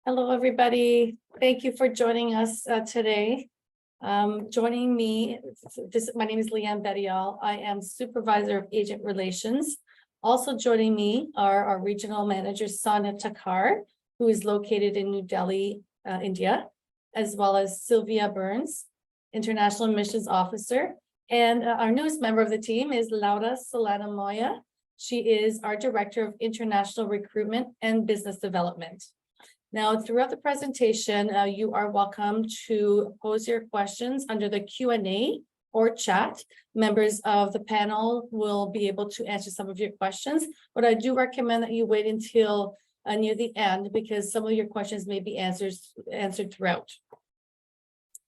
Hello, everybody. Thank you for joining us today. Joining me, my name is Leanne Bettial. I am Supervisor of Agent Relations. Also joining me are our Regional Manager, Sonia Takar, who is located in New Delhi, India, as well as Sylvia Burns, International Missions Officer. And our newest member of the team is Laura Solana Moya. She is our Director of International Recruitment and Business Development. Now, throughout the presentation, you are welcome to pose your questions under the Q&A or chat. Members of the panel will be able to answer some of your questions, but I do recommend that you wait until near the end because some of your questions may be answered throughout.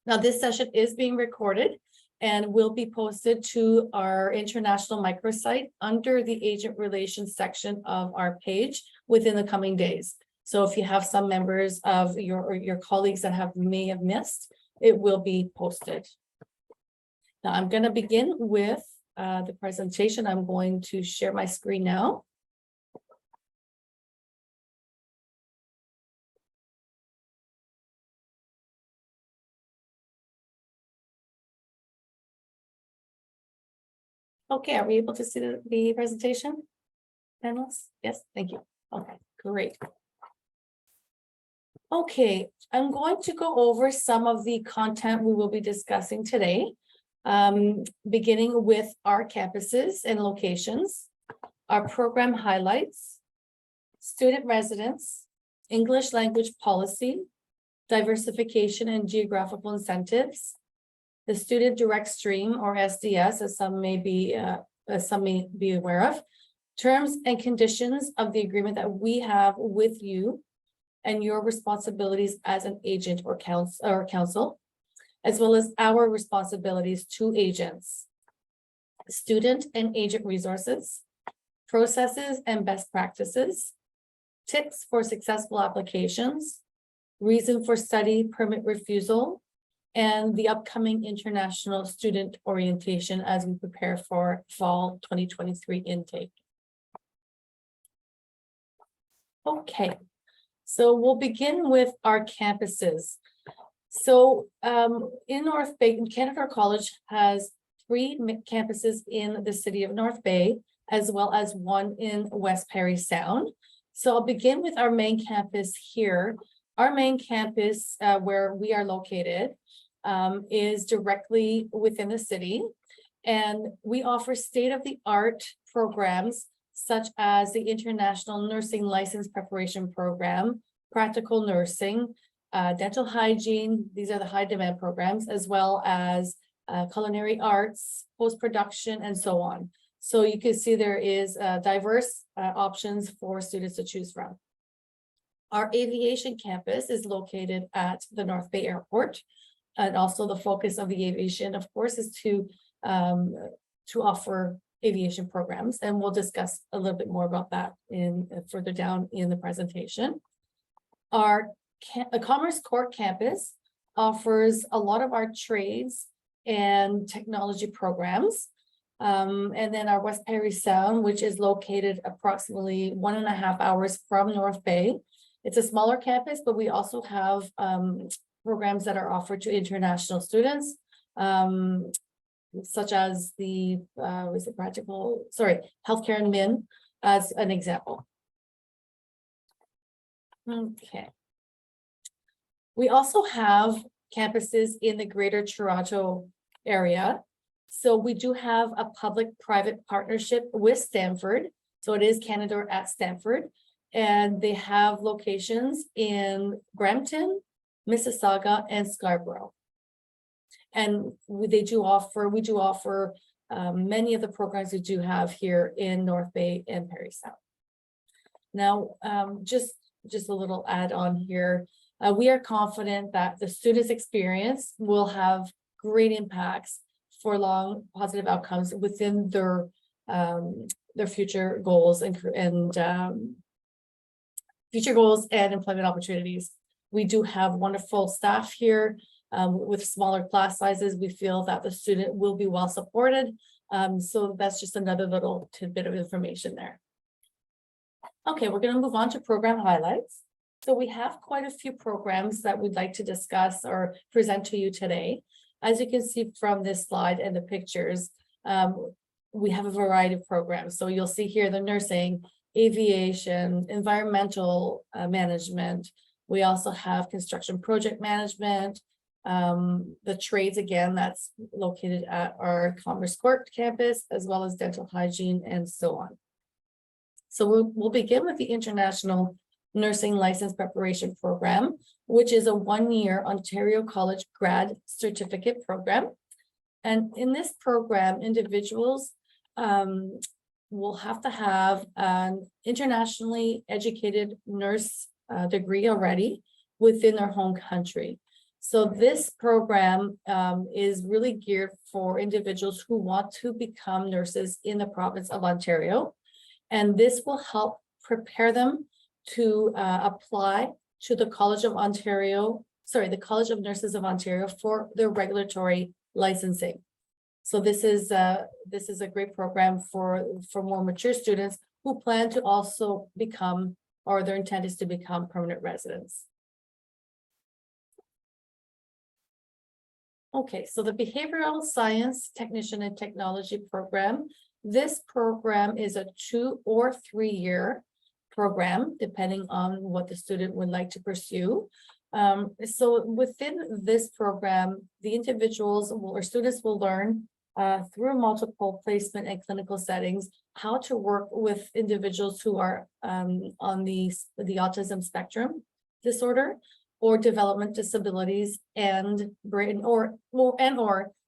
Now, this session is being recorded and will be posted to our international microsite under the Agent Relations section of our page within the coming days. So if you have some members of your colleagues that may have missed, it will be posted. Now I'm going to begin with the presentation. I'm going to share my screen now. Okay, are we able to see the presentation? Panelists? Yes, thank you. Okay, great. Okay, I'm going to go over some of the content we will be discussing today, beginning with our campuses and locations, our program highlights, student residence, English language policy, diversification and geographical incentives, the student direct stream or SDS, as some may be aware of, terms and conditions of the agreement that we have with you, and your responsibilities as an agent or counsel, as well as our responsibilities to agents, student and agent resources, processes and best practices, tips for successful applications, reason for study permit refusal, and the upcoming international student orientation as we prepare for fall 2023 intake. Okay. So we'll begin with our campuses. So in North Bay, Canada College has 3 campuses in the city of North Bay, as well as 1 in West Parry Sound. So I'll begin with our main campus here. Our main campus where we are located is directly within the city, and we offer state-of-the-art programs such as the International Nursing License Preparation Program, Practical Nursing, Dental Hygiene. These are the high demand programs, as well as culinary arts, post-production, and so on. So you can see there is diverse options for students to choose from. Our aviation campus is located at the North Bay Airport. And also the focus of the aviation, of course, is to offer aviation programs, and we'll discuss a little bit more about that further down in the presentation. Our Commerce Court campus offers a lot of our trades and technology programs. And then our West Parry Sound, which is located approximately 1.5 hours from North Bay. It's a smaller campus, but we also have programs that are offered to international students, such as the healthcare and min as an example. Okay. We also have campuses in the Greater Toronto area. So we do have a public-private partnership with Stanford. So it is Canada at Stanford, and they have locations in Brampton, Mississauga, and Scarborough. And we do offer many of the programs we do have here in North Bay and Parry Sound. Now, just a little add on here. We are confident that the students' experience will have great impacts for long positive outcomes within their future goals and employment opportunities. We do have wonderful staff here. With smaller class sizes, we feel that the student will be well supported. So that's just another little tidbit of information there. Okay, we're going to move on to program highlights. So we have quite a few programs that we'd like to discuss or present to you today. As you can see from this slide and the pictures, we have a variety of programs. So you'll see here the nursing, aviation, environmental management. We also have construction project management, the trades, again, that's located at our Commerce Court campus, as well as dental hygiene and so on. So we'll begin with the International Nursing License Preparation Program, which is a one-year Ontario College grad certificate program. And in this program, individuals will have to have an internationally educated nurse degree already within their home country. So this program is really geared for individuals who want to become nurses in the province of Ontario. And this will help prepare them to apply to the College of Ontario, the College of Nurses of Ontario for their regulatory licensing. So this is a great program for more mature students who plan to also become, or their intent is to become, permanent residents. Okay, so the Behavioral Science Technician and Technology program. This program is a 2 or 3 year program, depending on what the student would like to pursue. So within this program, the individuals or students will learn through multiple placement and clinical settings how to work with individuals who are on the autism spectrum disorder or development disabilities and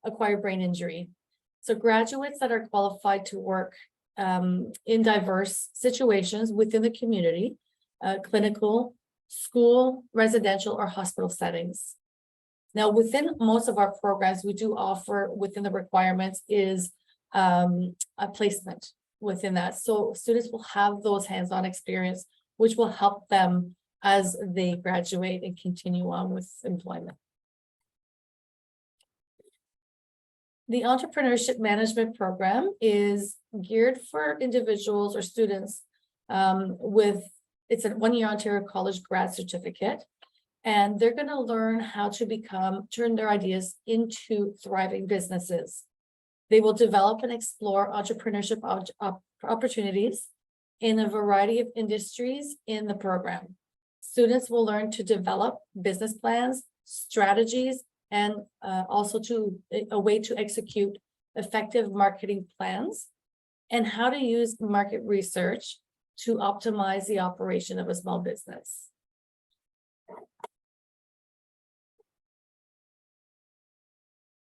acquired brain injury. So graduates that are qualified to work in diverse situations within the community, clinical, school, residential, or hospital settings. Now, within most of our programs, we do offer within the requirements is a placement within that. So students will have those hands-on experience, which will help them as they graduate and continue on with employment. The Entrepreneurship Management program is geared for individuals or students it's a 1-year Ontario College grad certificate, and they're going to learn how to turn their ideas into thriving businesses. They will develop and explore entrepreneurship opportunities in a variety of industries in the program. Students will learn to develop business plans, strategies, and also a way to execute effective marketing plans and how to use market research to optimize the operation of a small business.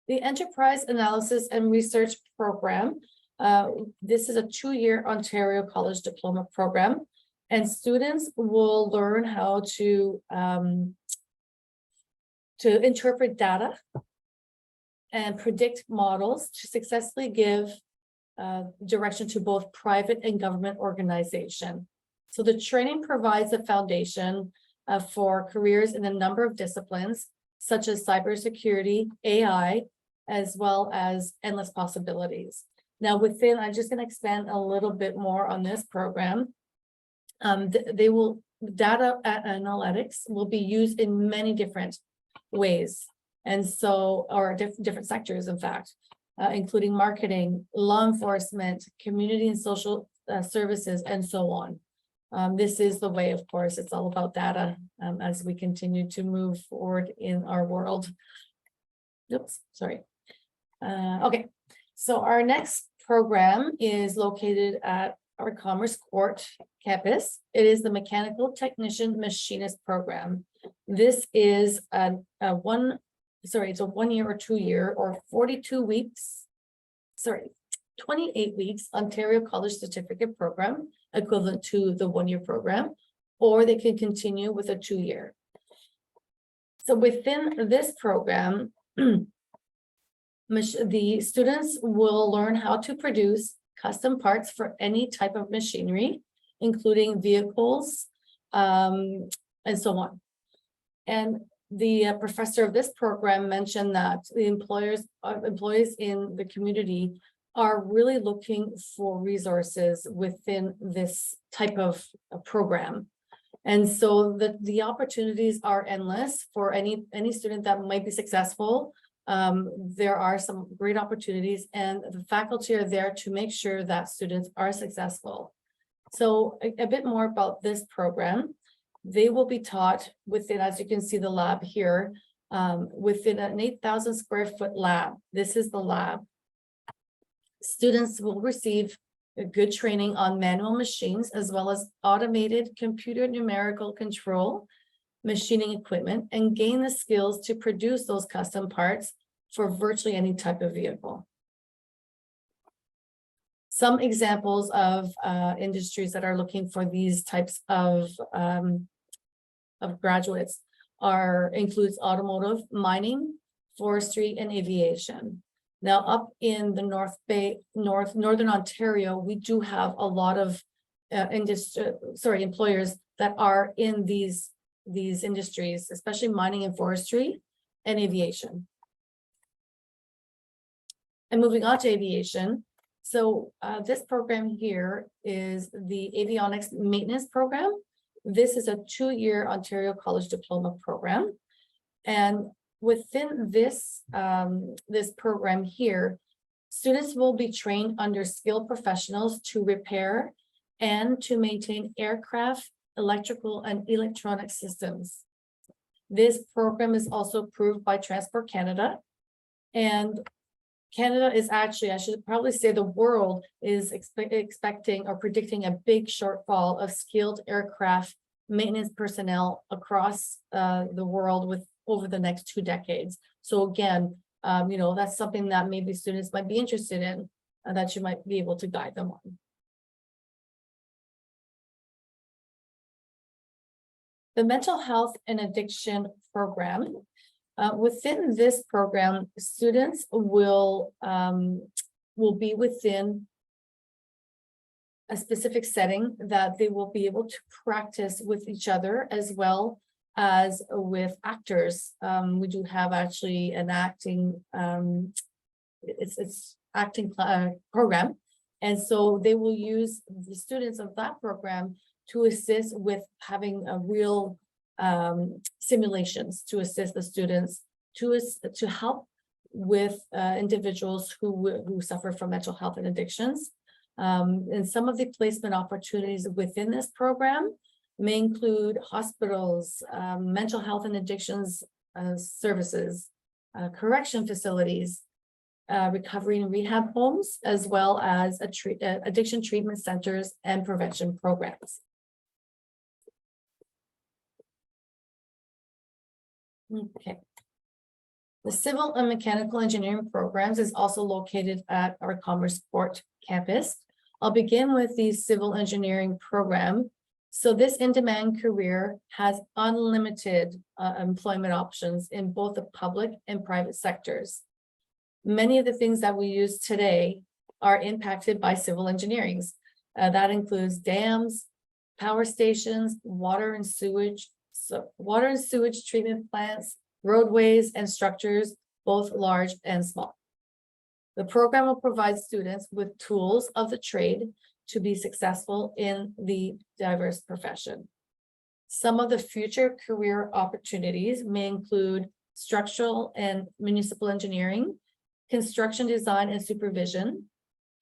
The Enterprise Analysis and Research Program. This is a 2-year Ontario College Diploma program, and students will learn how to interpret data and predict models to successfully give direction to both private and government organization. So the training provides a foundation for careers in a number of disciplines, such as cybersecurity, AI, as well as endless possibilities. Now I'm just going to expand a little bit more on this program. Data analytics will be used in many different ways. And so, or different sectors, in fact, including marketing, law enforcement, community and social services, and so on. This is the way, of course, it's all about data as we continue to move forward in our world. Oops, sorry. Okay, so our next program is located at our Commerce Court campus. It is the Mechanical Technician Machinist program. This is it's a 1-year or 2-year or 28 weeks Ontario College Certificate program, equivalent to the 1-year program, or they can continue with a 2-year. So within this program, the students will learn how to produce custom parts for any type of machinery, including vehicles, and so on. And the professor of this program mentioned that the employees in the community are really looking for resources within this type of program. And so the opportunities are endless for any student that might be successful. There are some great opportunities, and the faculty are there to make sure that students are successful. So a bit more about this program. They will be taught within, as you can see the lab here, within an 8,000 square foot lab. This is the lab. Students will receive a good training on manual machines, as well as automated computer numerical control, machining equipment, and gain the skills to produce those custom parts for virtually any type of vehicle. Some examples of industries that are looking for these types of graduates includes automotive, mining, forestry, and aviation. Now, up in the Northern Ontario, we do have a lot of employers that are in these industries, especially mining and forestry and aviation. And moving on to aviation. So this program here is the Avionics Maintenance program. This is a 2-year Ontario College Diploma program. And within this, this program here, students will be trained under skilled professionals to repair and to maintain aircraft, electrical, and electronic systems. This program is also approved by Transport Canada. And Canada is actually, I should probably say the world is expecting or predicting a big shortfall of skilled aircraft maintenance personnel across the world over the next 2 decades. So again, that's something that maybe students might be interested in, that you might be able to guide them on. The mental health and addiction program. Within this program, students will be within a specific setting that they will be able to practice with each other as well as with actors. We do have actually an acting, it's acting program. And so they will use the students of that program to assist with having a real simulations to assist the students to help with individuals who suffer from mental health and addictions. And some of the placement opportunities within this program may include hospitals, mental health and addictions services, correction facilities, recovery and rehab homes, as well as addiction treatment centers and prevention programs. Okay. The civil and mechanical engineering programs is also located at our Commerce Port campus. I'll begin with the civil engineering program. So this in-demand career has unlimited employment options in both the public and private sectors. Many of the things that we use today are impacted by civil engineering. That includes dams, power stations, water and sewage treatment plants, roadways, and structures, both large and small. The program will provide students with tools of the trade to be successful in the diverse profession. Some of the future career opportunities may include structural and municipal engineering, construction design and supervision,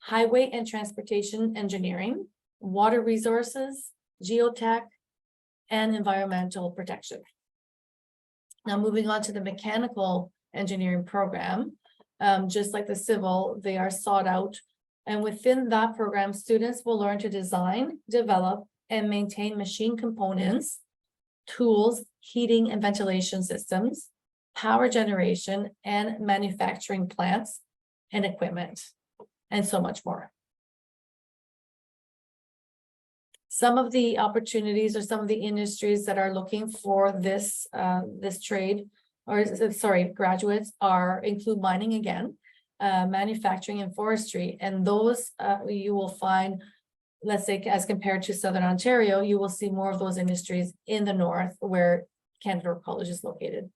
highway and transportation engineering, water resources, geotech, and environmental protection. Now, moving on to the mechanical engineering program, just like the civil, they are sought out. And within that program, students will learn to design, develop, and maintain machine components, tools, heating and ventilation systems, power generation, and manufacturing plants and equipment, and so much more. Some of the opportunities or some of the industries that are looking for this trade, or sorry, graduates include mining again, manufacturing and forestry. And those you will find, let's say, as compared to Southern Ontario, you will see more of those industries in the north where Canada College is located.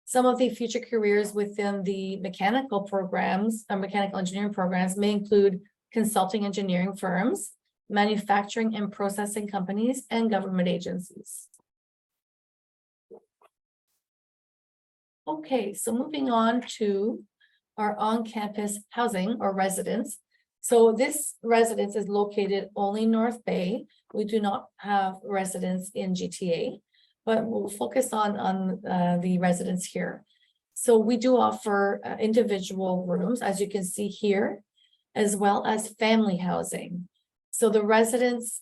Some of the future careers within the mechanical programs, or mechanical engineering programs, may include consulting engineering firms, manufacturing and processing companies, and government agencies. Okay, so moving on to our on-campus housing or residence. So this residence is located only in North Bay. We do not have residence in GTA, but we'll focus on the residence here. So we do offer individual rooms, as you can see here, as well as family housing. So the residents,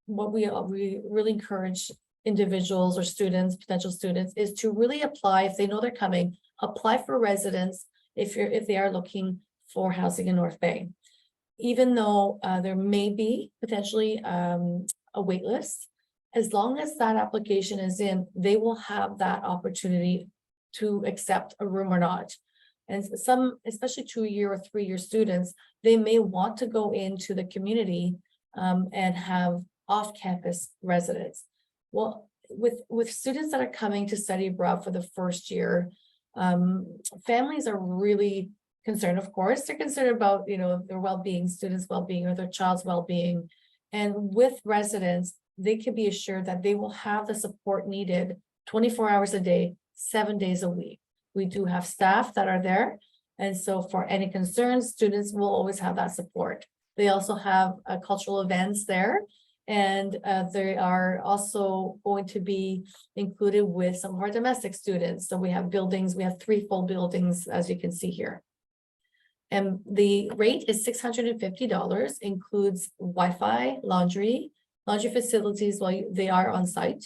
what we really encourage individuals or students, potential students, is to really apply if they know they're coming, apply for residence if they are looking for housing in North Bay. Even though there may be potentially a wait list, as long as that application is in, they will have that opportunity to accept a room or not. And some, especially 2-year or 3-year students, they may want to go into the community and have off-campus residence. Well, with students that are coming to study abroad for the first year, families are really concerned. Of course, they're concerned about, their well-being, students' well-being, or their child's well-being. And with residents, they can be assured that they will have the support needed 24 hours a day, 7 days a week. We do have staff that are there. And so for any concerns, students will always have that support. They also have cultural events there. And they are also going to be included with some of our domestic students. So we have buildings, we have 3 full buildings, as you can see here. And the rate is $650, includes Wi-Fi, laundry facilities while they are on site,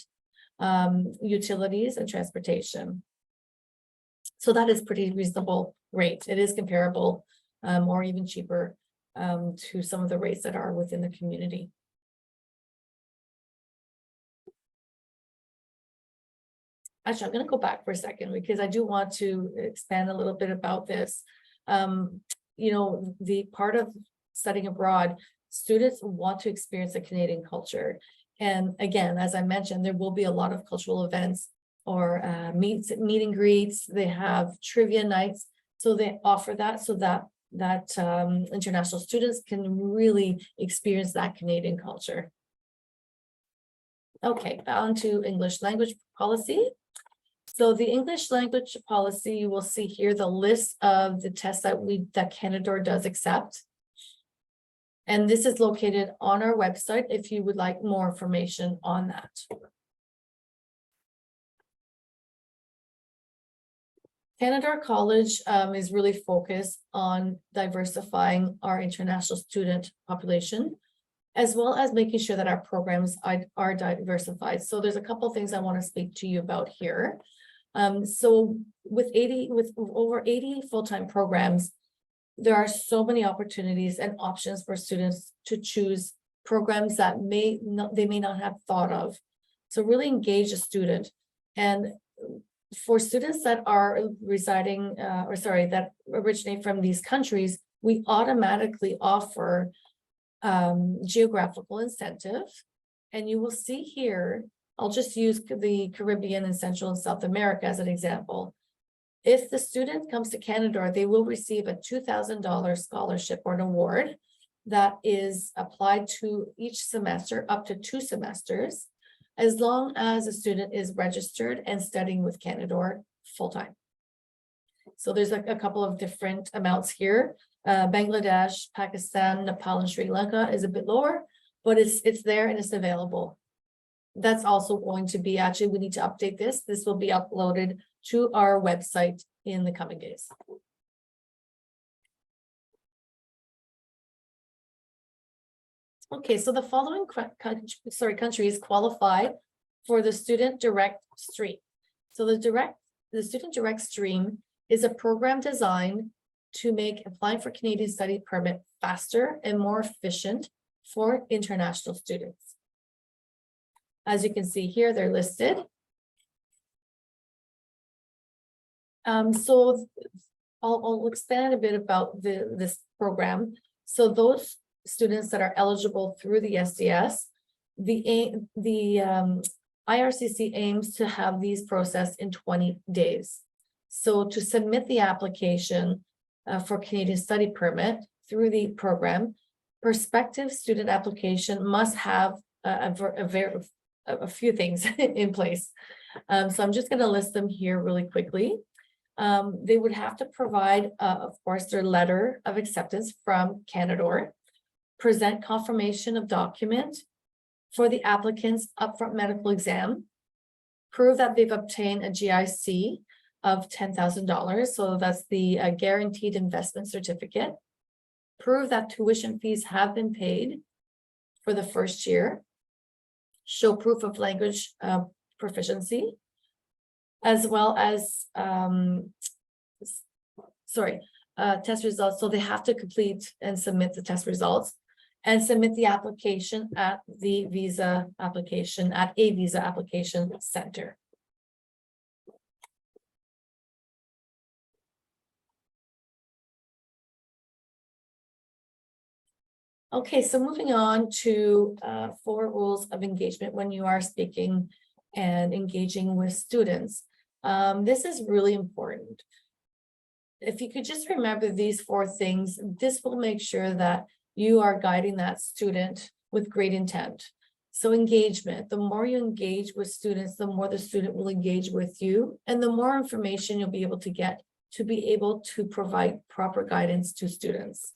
utilities and transportation. So that is pretty reasonable rate. It is comparable or even cheaper to some of the rates that are within the community. Actually, I'm going to go back for a second because I do want to expand a little bit about this. The part of studying abroad, students want to experience the Canadian culture. And again, as I mentioned, there will be a lot of cultural events or meet and greets. They have trivia nights. So they offer that so that international students can really experience that Canadian culture. Okay, on to English language policy. So the English language policy, you will see here the list of the tests that Canadore does accept. And this is located on our website if you would like more information on that. Canadore College is really focused on diversifying our international student population, as well as making sure that our programs are diversified. So there's a couple of things I want to speak to you about here. So with over 80 full-time programs, there are so many opportunities and options for students to choose programs that they may not have thought of. So really engage a student. And for students that are residing, that originate from these countries, we automatically offer geographical incentive. And you will see here, I'll just use the Caribbean and Central and South America as an example. If the student comes to Canadore, they will receive a $2,000 scholarship or an award that is applied to each semester up to 2 semesters, as long as a student is registered and studying with Canadore full-time. So there's a couple of different amounts here. Bangladesh, Pakistan, Nepal, and Sri Lanka is a bit lower, but it's there and it's available. That's also going to be, actually, we need to update this. This will be uploaded to our website in the coming days. Okay, so the following countries qualify for the Student Direct Stream. So the Student Direct Stream is a program designed to make applying for Canadian study permit faster and more efficient for international students. As you can see here, they're listed. So I'll expand a bit about this program. So those students that are eligible through the SDS, the IRCC aims to have these processed in 20 days. So to submit the application for Canadian study permit through the program, Prospective student application must have a few things in place. So I'm just going to list them here really quickly. They would have to provide, of course, their letter of acceptance from Canadore, present confirmation of document for the applicant's upfront medical exam, prove that they've obtained a GIC of $10,000. So that's the guaranteed investment certificate. Prove that tuition fees have been paid for the first year. Show proof of language proficiency, as well as test results. So they have to complete and submit the test results and submit the application at a visa application center. Okay, so moving on to 4 rules of engagement when you are speaking and engaging with students. This is really important. If you could just remember these 4 things, this will make sure that you are guiding that student with great intent. So engagement, the more you engage with students, the more the student will engage with you, and the more information you'll be able to get to be able to provide proper guidance to students.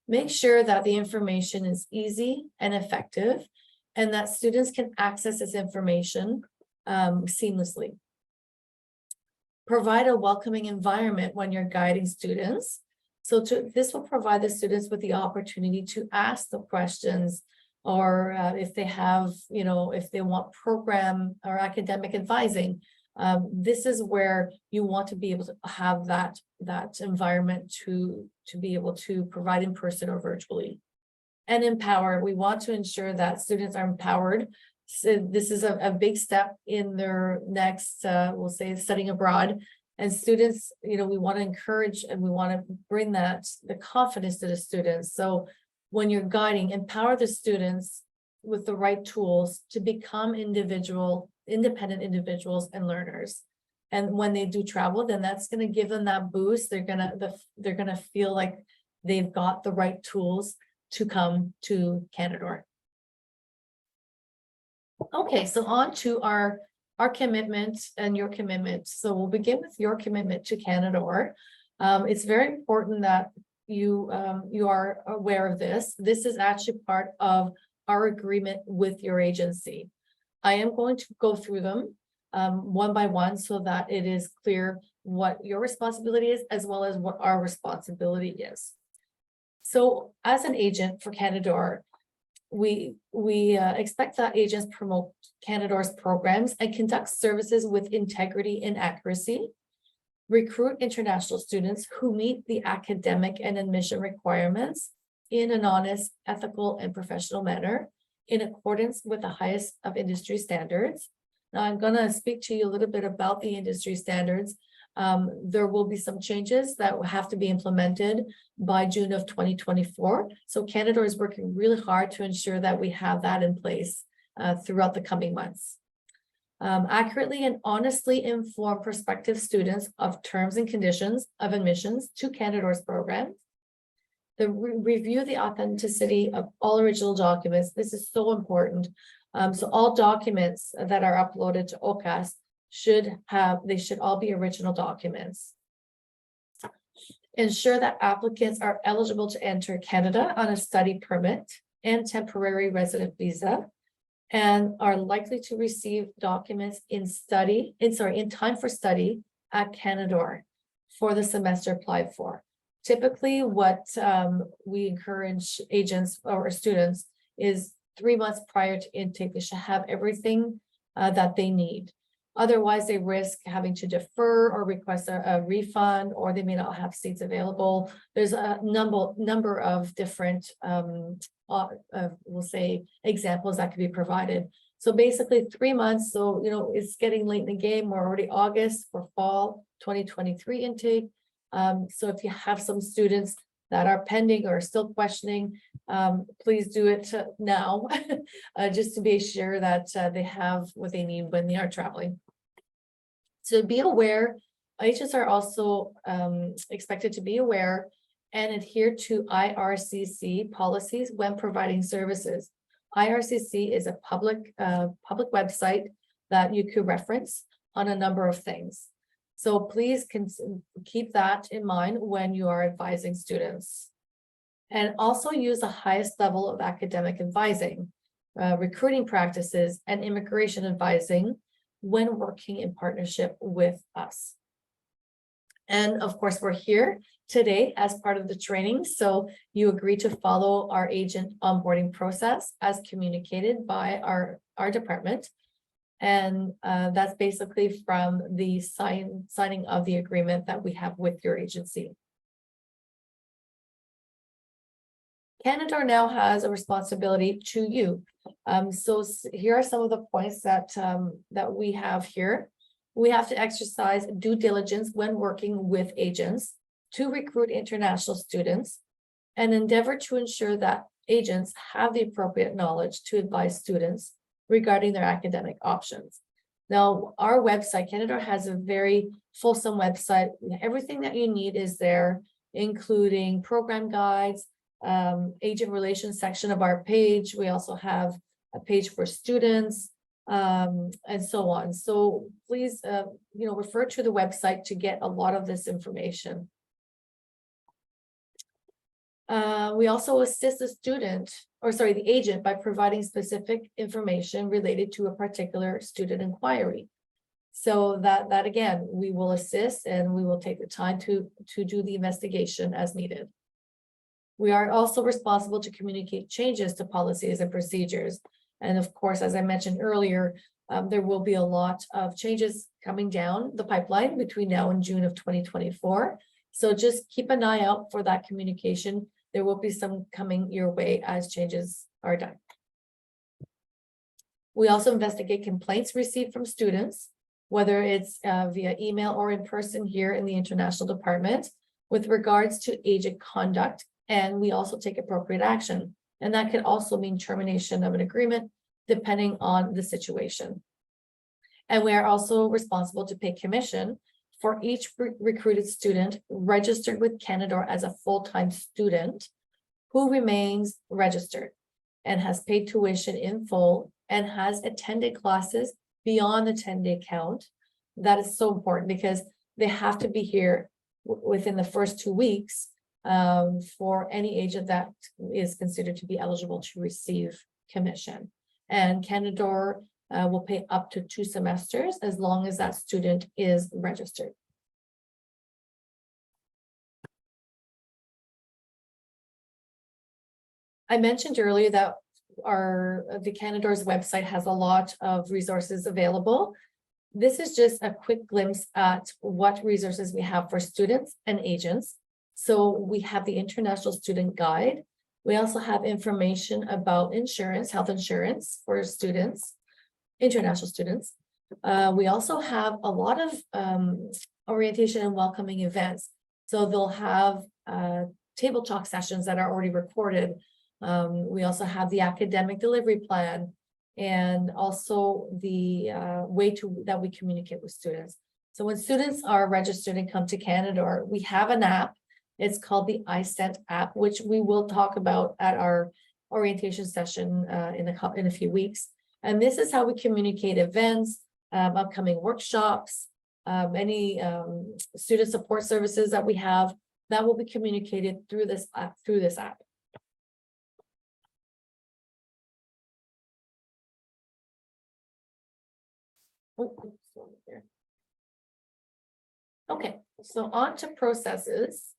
Make sure that the information is easy and effective, and that students can access this information seamlessly. Provide a welcoming environment when you're guiding students. So this will provide the students with the opportunity to ask the questions, or if they have, if they want program or academic advising, this is where you want to be able to have that environment to be able to provide in person or virtually. And empower. We want to ensure that students are empowered. So this is a big step in their next, we'll say, studying abroad. And students, we want to encourage and we want to bring the confidence to the students. So when you're guiding, empower the students with the right tools to become independent individuals and learners. And when they do travel, then that's going to give them that boost. They're gonna feel like they've got the right tools to come to Canadore. Okay, so on to our commitment and your commitment. So we'll begin with your commitment to Canadore. It's very important that you are aware of this. This is actually part of our agreement with your agency. I am going to go through them one by one so that it is clear what your responsibility is as well as what our responsibility is. So as an agent for Canadore, we expect that agents promote Canadore's programs and conduct services with integrity and accuracy, recruit international students who meet the academic and admission requirements in an honest, ethical, and professional manner in accordance with the highest of industry standards. Now, I'm going to speak to you a little bit about the industry standards. There will be some changes that will have to be implemented by June of 2024. So Canadore is working really hard to ensure that we have that in place throughout the coming months. Accurately and honestly inform prospective students of terms and conditions of admissions to Canadore's programs. Review the authenticity of all original documents. This is so important. So all documents that are uploaded to OCAS should all be original documents. Ensure that applicants are eligible to enter Canada on a study permit and temporary resident visa, and are likely to receive documents in time for study at Canadore for the semester applied for. Typically, what we encourage agents or students is 3 months prior to intake, they should have everything that they need. Otherwise, they risk having to defer or request a refund, or they may not have seats available. There's a number of different, we'll say, examples that could be provided. So basically 3 months. So, it's getting late in the game. We're already August for fall 2023 intake. So if you have some students that are pending or still questioning, please do it now, just to be sure that they have what they need when they are traveling. So be aware, agents are also expected to be aware and adhere to IRCC policies when providing services. IRCC is a public website that you could reference on a number of things. So please keep that in mind when you are advising students. And also use the highest level of academic advising, recruiting practices, and immigration advising when working in partnership with us. And of course, we're here today as part of the training. So you agree to follow our agent onboarding process as communicated by our department. And that's basically from the signing of the agreement that we have with your agency. Canadore now has a responsibility to you. So here are some of the points that we have here. We have to exercise due diligence when working with agents to recruit international students and endeavor to ensure that agents have the appropriate knowledge to advise students regarding their academic options. Now, our website, Canadore, has a very fulsome website. Everything that you need is there, including program guides, agent relations section of our page. We also have a page for students, and so on. So please, refer to the website to get a lot of this information. We also assist the agent by providing specific information related to a particular student inquiry. So that again, we will assist and we will take the time to do the investigation as needed. We are also responsible to communicate changes to policies and procedures. And of course, as I mentioned earlier, there will be a lot of changes coming down the pipeline between now and June of 2024. So just keep an eye out for that communication. There will be some coming your way as changes are done. We also investigate complaints received from students, whether it's via email or in person here in the international department, with regards to agent conduct, and we also take appropriate action. And that could also mean termination of an agreement, depending on the situation. And we are also responsible to pay commission for each recruited student registered with Canadore as a full-time student who remains registered and has paid tuition in full and has attended classes beyond the 10-day count. That is so important because they have to be here within the first 2 weeks for any agent that is considered to be eligible to receive commission. And Canadore will pay up to 2 semesters as long as that student is registered. I mentioned earlier that the Canadore's website has a lot of resources available. This is just a quick glimpse at what resources we have for students and agents. So we have the International Student Guide. We also have information about insurance, health insurance for students, international students. We also have a lot of orientation and welcoming events. So they'll have table talk sessions that are already recorded. We also have the academic delivery plan and also the way that we communicate with students. So when students are registered and come to Canadore, we have an app. It's called the iSent app, which we will talk about at our orientation session in a few weeks. And this is how we communicate events, upcoming workshops, any student support services that we have that will be communicated through this app. Okay, so on to processes.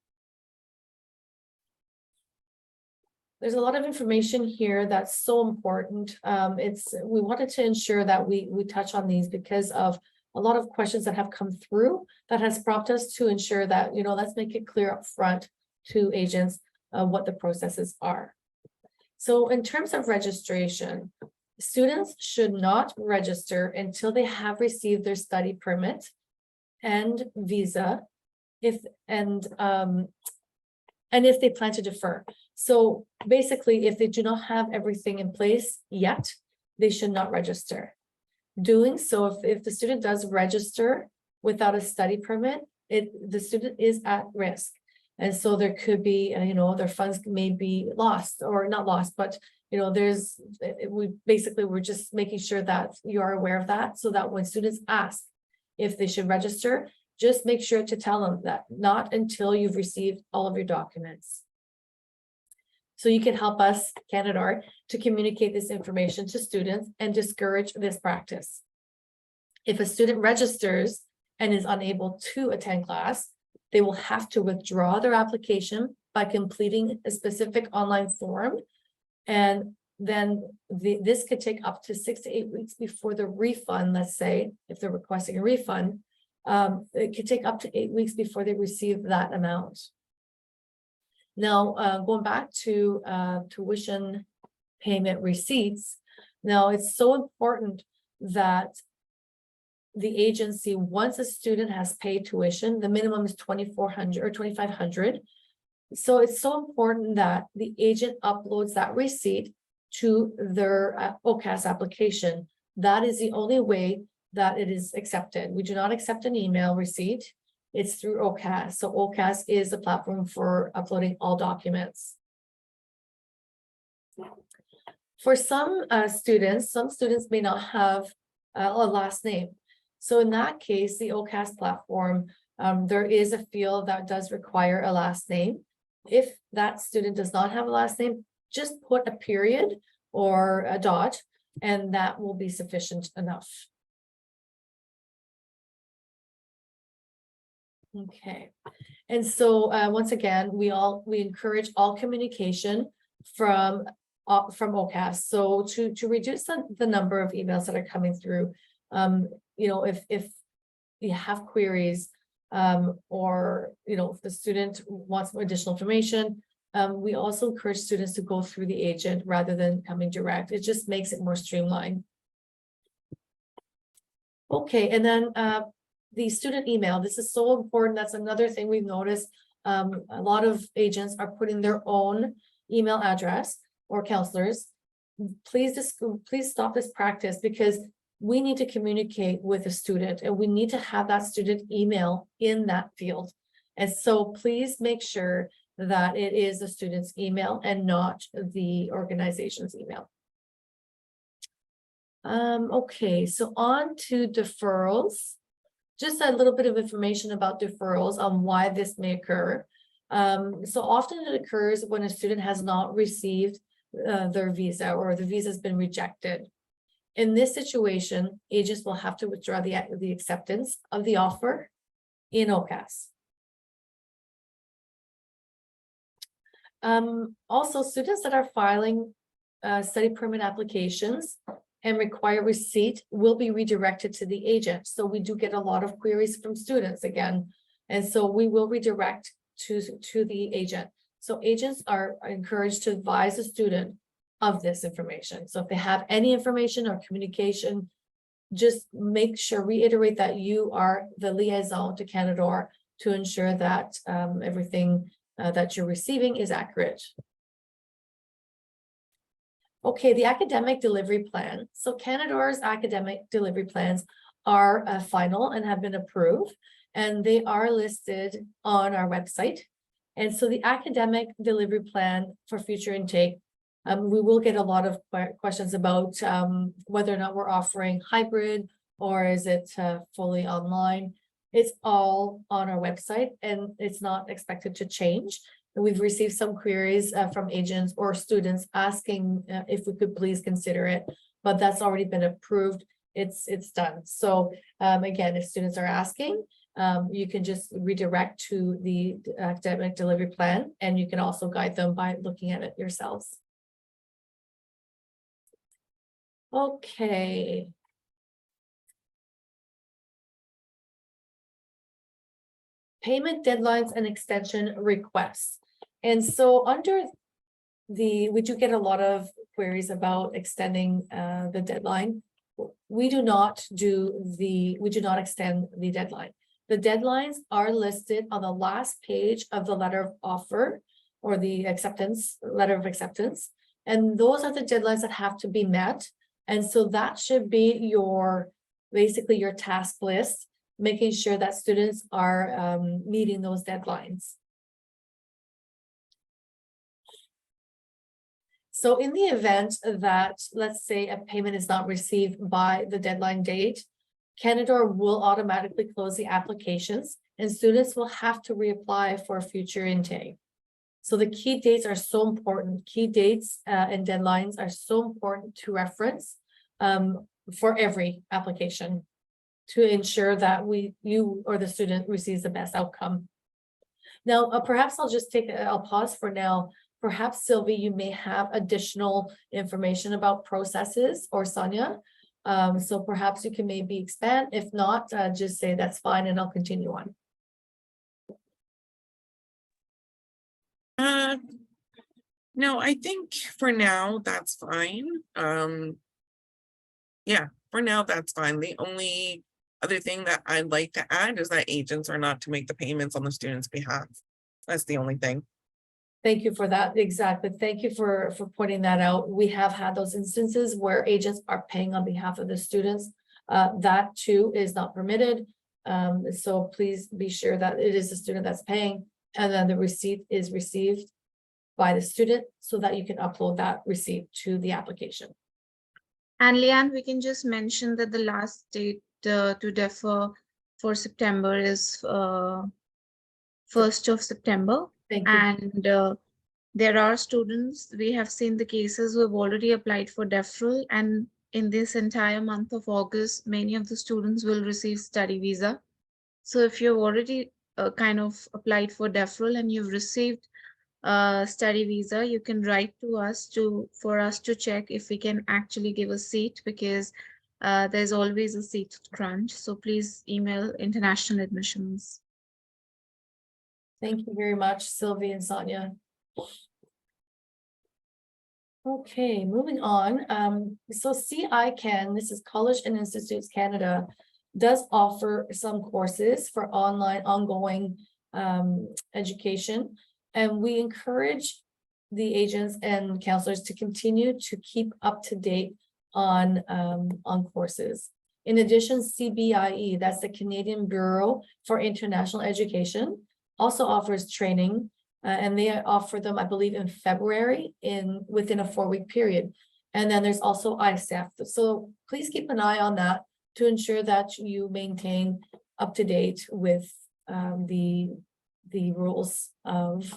There's a lot of information here that's so important. We wanted to ensure that we touch on these because of a lot of questions that have come through that has prompted us to ensure that, let's make it clear up front to agents what the processes are. So in terms of registration, students should not register until they have received their study permit and visa, if they plan to defer. So basically, if they do not have everything in place yet, they should not register. Doing so, if the student does register without a study permit, the student is at risk. And so there could be, their funds may be lost or not lost, but we're just making sure that you are aware of that, so that when students ask if they should register, just make sure to tell them that not until you've received all of your documents. So you can help us, Canadore, to communicate this information to students and discourage this practice. If a student registers and is unable to attend class, they will have to withdraw their application by completing a specific online form. And then this could take up to 6 to 8 weeks before the refund. Let's say if they're requesting a refund, it could take up to 8 weeks before they receive that amount. Now, going back to tuition payment receipts. Now, it's so important that the agency, once a student has paid tuition, the minimum is $2,400 or $2,500. So it's so important that the agent uploads that receipt to their OCAS application. That is the only way that it is accepted. We do not accept an email receipt. It's through OCAS. So OCAS is the platform for uploading all documents. For some students may not have a last name. So in that case, the OCAS platform, there is a field that does require a last name. If that student does not have a last name, just put a period or a dot, and that will be sufficient enough. Okay, and so once again, we encourage all communication from OCAS. So to reduce the number of emails that are coming through, if you have queries, or if the student wants additional information, we also encourage students to go through the agent rather than coming direct. It just makes it more streamlined. Okay, and then the student email. This is so important. That's another thing we've noticed. A lot of agents are putting their own email address, or counselors. Please stop this practice, because we need to communicate with a student and we need to have that student email in that field. And so please make sure that it is the student's email and not the organization's email. Okay, so on to deferrals. Just a little bit of information about deferrals on why this may occur. So often it occurs when a student has not received their visa, or the visa has been rejected. In this situation, agents will have to withdraw the acceptance of the offer in OCAS. Also, students that are filing study permit applications and require receipt will be redirected to the agent. So we do get a lot of queries from students again, and so we will redirect to the agent. So agents are encouraged to advise the student of this information. So if they have any information or communication, just make sure, reiterate that you are the liaison to Canadore to ensure that everything that you're receiving is accurate. Okay, the academic delivery plan. So Canadore's academic delivery plans are final and have been approved, and they are listed on our website. And so the academic delivery plan for future intake, we will get a lot of questions about whether or not we're offering hybrid or is it fully online. It's all on our website and it's not expected to change. And we've received some queries from agents or students asking if we could please consider it, but that's already been approved. It's done. So again, if students are asking, you can just redirect to the academic delivery plan, and you can also guide them by looking at it yourselves. Okay. Payment deadlines and extension requests. And so under we do get a lot of queries about extending the deadline. We do not extend the deadline. The deadlines are listed on the last page of the letter of offer or the letter of acceptance. And those are the deadlines that have to be met. And so that should be basically your task list, making sure that students are meeting those deadlines. So in the event that, let's say, a payment is not received by the deadline date, Canadore will automatically close the applications and students will have to reapply for a future intake. So the key dates are so important. Key dates and deadlines are so important to reference for every application to ensure that you or the student receives the best outcome. Now, perhaps I'll pause for now. Perhaps Sylvie, you may have additional information about processes, or Sonia. So perhaps you can maybe expand. If not, just say that's fine and I'll continue on. No, I think for now that's fine. Yeah, for now that's fine. The only other thing that I'd like to add is that agents are not to make the payments on the student's behalf. That's the only thing. Thank you for that. Exactly. Thank you for pointing that out. We have had those instances where agents are paying on behalf of the students. That too is not permitted. So please be sure that it is the student that's paying, and then the receipt is received by the student so that you can upload that receipt to the application. And Leanne, we can just mention that the last date to defer for September is 1st of September. Thank you. And there are students, we have seen the cases who have already applied for deferral, and in this entire month of August, many of the students will receive study visa. So if you've already kind of applied for deferral and you've received study visa, you can write to us for us to check if we can actually give a seat, because there's always a seat crunch. So please email international admissions. Thank you very much, Sylvie and Sonia. Okay, moving on. So CICAN, this is College and Institutes Canada, does offer some courses for online ongoing education. And we encourage the agents and counselors to continue to keep up to date on courses. In addition, CBIE, that's the Canadian Bureau for International Education, also offers training, and they offer them, I believe, in February within a 4-week period. And then there's also ISAF. So please keep an eye on that to ensure that you maintain up to date with the rules of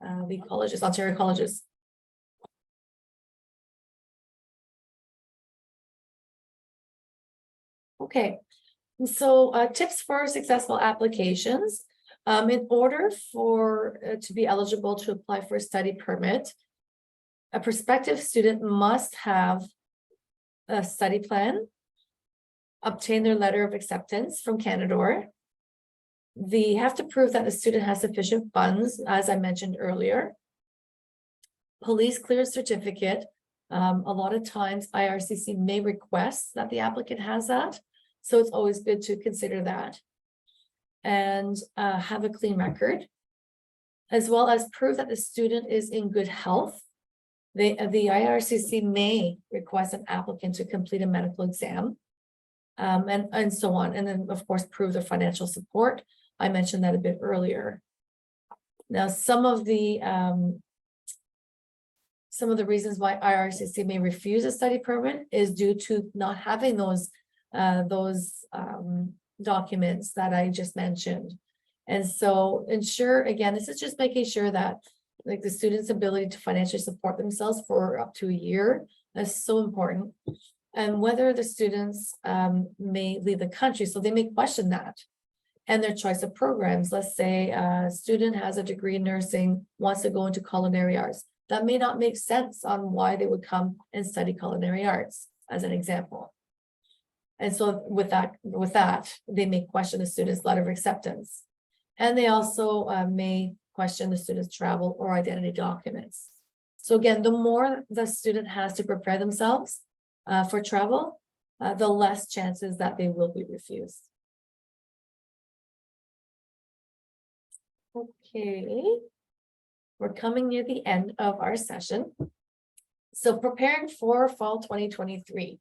the colleges, Ontario colleges. Okay, so tips for successful applications. In order for to be eligible to apply for a study permit, a prospective student must have a study plan, obtain their letter of acceptance from Canadore. They have to prove that the student has sufficient funds, as I mentioned earlier. Police clearance certificate. A lot of times IRCC may request that the applicant has that. So it's always good to consider that. And have a clean record, as well as prove that the student is in good health. The IRCC may request an applicant to complete a medical exam, and so on. And then, of course, prove their financial support. I mentioned that a bit earlier. Now, some of the reasons why IRCC may refuse a study permit is due to not having those documents that I just mentioned. And so ensure, again, this is just making sure that like the student's ability to financially support themselves for up to a year, that's so important. And whether the students may leave the country, so they may question that. And their choice of programs. Let's say a student has a degree in nursing, wants to go into culinary arts. That may not make sense on why they would come and study culinary arts, as an example. And so with that, they may question the student's letter of acceptance. And they also may question the student's travel or identity documents. So again, the more the student has to prepare themselves for travel, the less chances that they will be refused. Okay, we're coming near the end of our session. So preparing for fall 2023.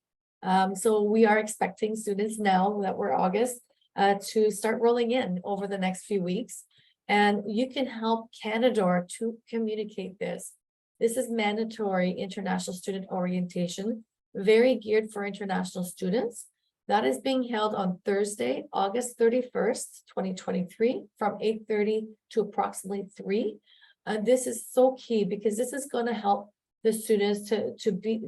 So we are expecting students now that we're August to start rolling in over the next few weeks. And you can help Canadore to communicate this This is mandatory international student orientation, very geared for international students. That is being held on Thursday, August 31st, 2023, from 8:30 to approximately 3. And this is so key because this is going to help the students to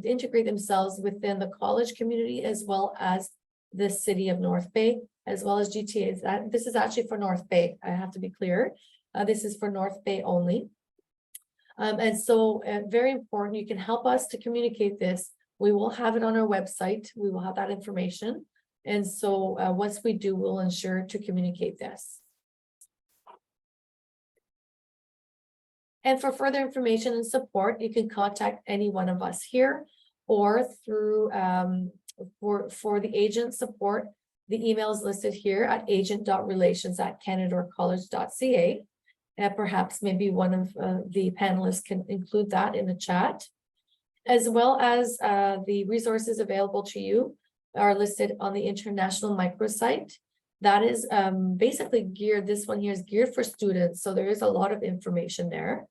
integrate themselves within the college community as well as the city of North Bay, as well as GTA. This is actually for North Bay. I have to be clear. This is for North Bay only. And so very important, you can help us to communicate this. We will have it on our website. We will have that information. And so once we do, we'll ensure to communicate this. And for further information and support, you can contact any one of us here or through for the agent support. The email is listed here at agent.relations@canadacollege.ca. And perhaps maybe one of the panelists can include that in the chat, as well as the resources available to you are listed on the international microsite. That is basically geared, this one here is geared for students. So there is a lot of information there.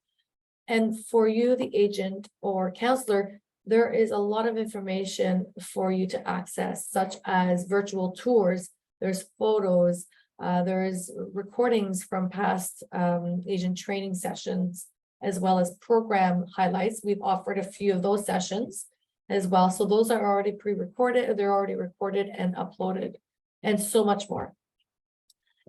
And for you, the agent or counselor, there is a lot of information for you to access, such as virtual tours, there's photos, there's recordings from past agent training sessions, as well as program highlights. We've offered a few of those sessions as well. So those are already pre-recorded, they're already recorded and uploaded, and so much more.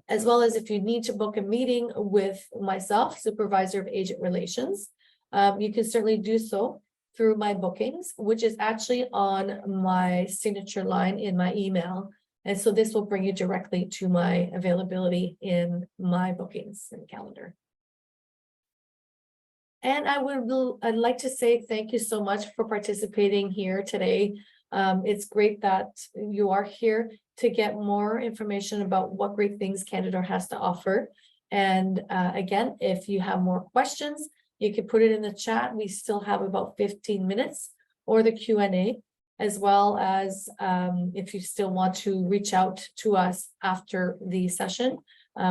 As well as if you need to book a meeting with myself, Supervisor of Agent Relations, you can certainly do so through my bookings, which is actually on my signature line in my email. And so this will bring you directly to my availability in my bookings and calendar. And I'd like to say thank you so much for participating here today. It's great that you are here to get more information about what great things Canada has to offer. And again, if you have more questions, you can put it in the chat. We still have about 15 minutes, or the Q&A, as well as if you still want to reach out to us after the session,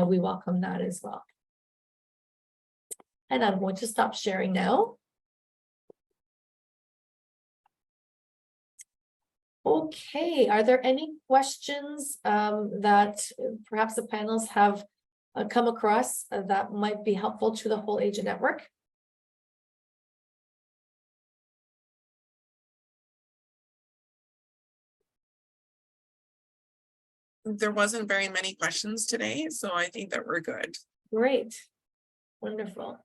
we welcome that as well. And I'm going to stop sharing now. Okay, are there any questions that perhaps the panelists have come across that might be helpful to the whole agent network? There wasn't very many questions today, so I think that we're good. Great, wonderful.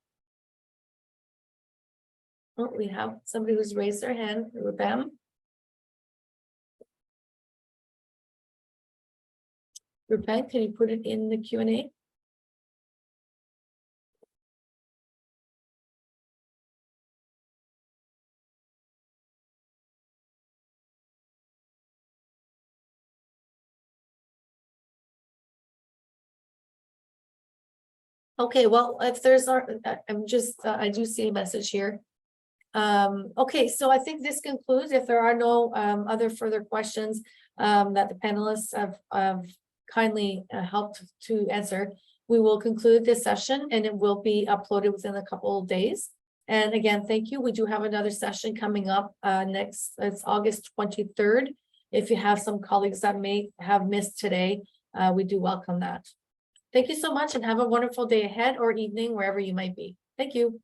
Oh, we have somebody who's raised their hand, Rupam. Rupam, can you put it in the Q&A? Okay, well, if there's, I do see a message here. Okay, so I think this concludes. If there are no other further questions that the panelists have kindly helped to answer, we will conclude this session and it will be uploaded within a couple of days. And again, thank you. We do have another session coming up next, it's August 23rd. If you have some colleagues that may have missed today, we do welcome that. Thank you so much and have a wonderful day ahead or evening, wherever you might be. Thank you.